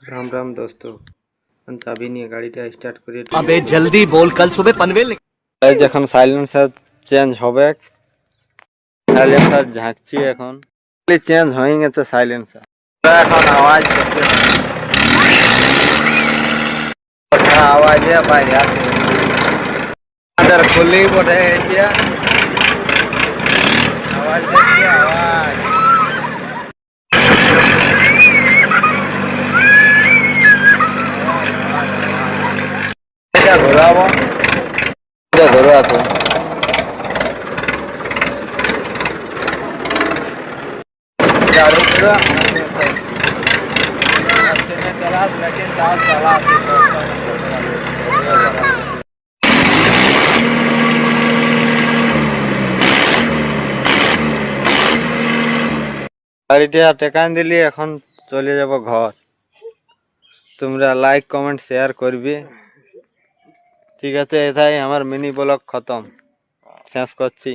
राम राम दोस्तों। चाबी नहीं गाड़ीटा स्टार्ट करिए। अबे जल्दी बोल, कल सुबह पनवेल এখন সাইলেন্সার চেঞ্জ হবে। সাইলেন্সার ঝাঁকছি এখন, চেঞ্জ হয়ে গেছে সাইলেন্সার। এখন আওয়াজ করতে আওয়াজে বাইরে আসে আমাদের খুললেই বোধ হয় এতিয়া আওয়াজ দেখছি আওয়াজ। এটা ঘোরাবো, এটা ধরে আছে। गाड़ी पूरा अच्छे में चला लेकिन दाल चला গাড়িটা টেকান দিলি এখন চলে যাব ঘর। তোমরা লাইক কমেন্ট শেয়ার করবে। ঠিক আছে, এটাই আমার মিনি ব্লগ খতম, শেষ করছি।